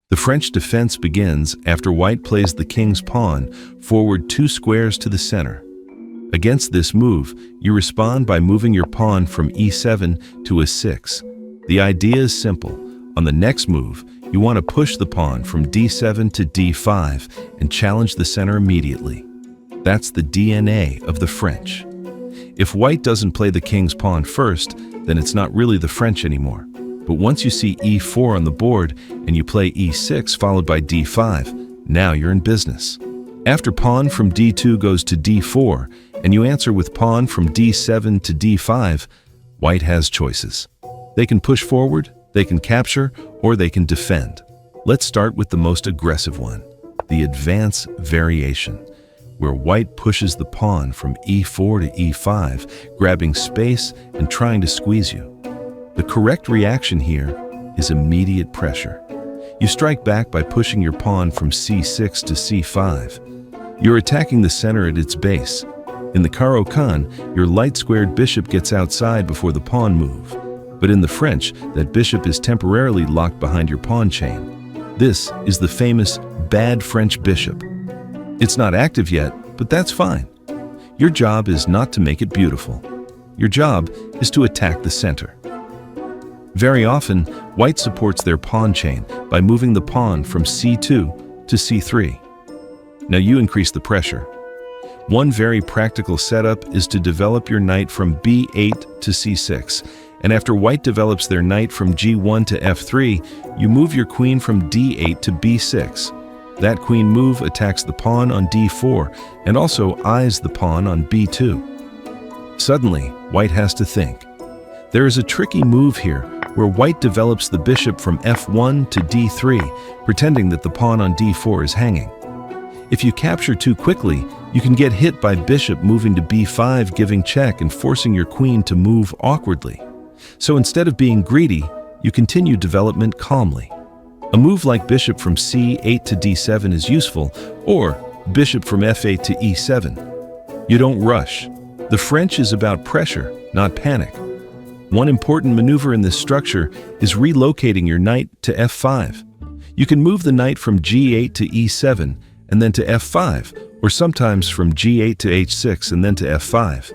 The French defense begins after white plays the king's pawn forward 2 squares to the center. Against this move, you respond by moving your pawn from e7 to a6. The idea is simple. On the next move, you want to push the pawn from d7 to d5 and challenge the center immediately. That's the DNA of the French. If white doesn't play the king's pawn first, then it's not really the French anymore. But once you see e4 on the board and you play e6 followed by d5, now you're in business. After pawn from d2 goes to d4 and you answer with pawn from d7 to d5, white has choices. They can push forward, they can capture, or they can defend. Let's start with the most aggressive one, the advance variation, where white pushes the pawn from e4 to e5, grabbing space and trying to squeeze you. The correct reaction here is immediate pressure. You strike back by pushing your pawn from c6 to c5. You're attacking the center at its base. In the Counterattack, your light-squared bishop gets outside before the pawn move. But in the French, that bishop is temporarily locked behind your pawn chain. This is the famous bad French bishop. It's not active yet, but that's fine. Your job is not to make it beautiful. Your job is to attack the center. Very often, white supports their pawn chain by moving the pawn from c2 to c3. Now you increase the pressure. One very practical setup is to develop your knight from b8 to c6, and after white develops their knight from g1 to f3, you move your queen from d8 to b6. That queen move attacks the pawn on d4 and also eyes the pawn on b2. Suddenly, white has to think. There is a tricky move here where white develops the bishop from f1 to d3, pretending that the pawn on d4 is hanging. If you capture too quickly, you can get hit by bishop moving to b5, giving check and forcing your queen to move awkwardly. So instead of being greedy, you continue development calmly. A move like bishop from c8 to d7 is useful, or bishop from f8 to e7. You don't rush. The French is about pressure, not panic. One important maneuver in this structure is relocating your knight to f5. You can move the knight from g8 to e7 and then to f5, or sometimes from g8 to h6 and then to f5.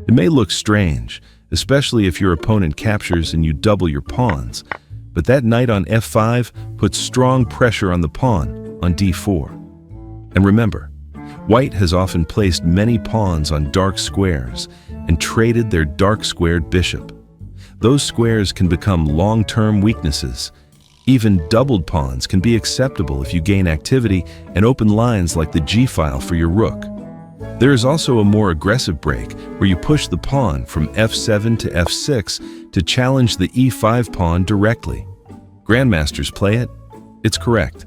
It may look strange, especially if your opponent captures and you double your pawns, but that knight on f5 puts strong pressure on the pawn on d4. And remember, white has often placed many pawns on dark squares and traded their dark-squared bishop. Those squares can become long-term weaknesses. Even doubled pawns can be acceptable if you gain activity and open lines like the g-file for your rook. There is also a more aggressive break where you push the pawn from f7 to f6 to challenge the e5 pawn directly. Grandmasters play it? It's correct.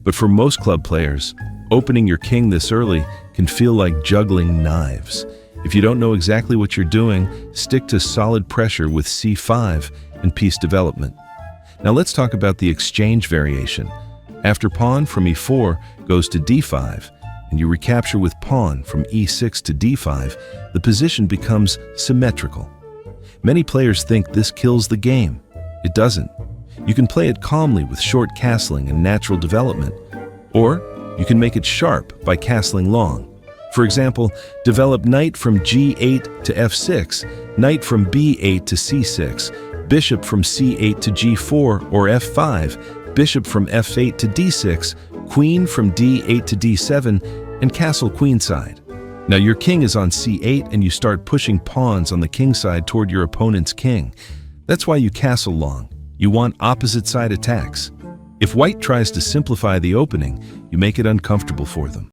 But for most club players, opening your king this early can feel like juggling knives. If you don't know exactly what you're doing, stick to solid pressure with c5 and piece development. Now let's talk about the exchange variation. After pawn from e4 goes to d5, and you recapture with pawn from e6 to d5, the position becomes symmetrical. Many players think this kills the game. It doesn't. You can play it calmly with short castling and natural development, or you can make it sharp by castling long. For example, develop knight from g8 to f6, knight from b8 to c6, bishop from c8 to g4 or f5, bishop from f8 to d6, queen from d8 to d7, and castle queenside. Now your king is on c8 and you start pushing pawns on the king side toward your opponent's king. That's why you castle long. You want opposite side attacks. If white tries to simplify the opening, you make it uncomfortable for them.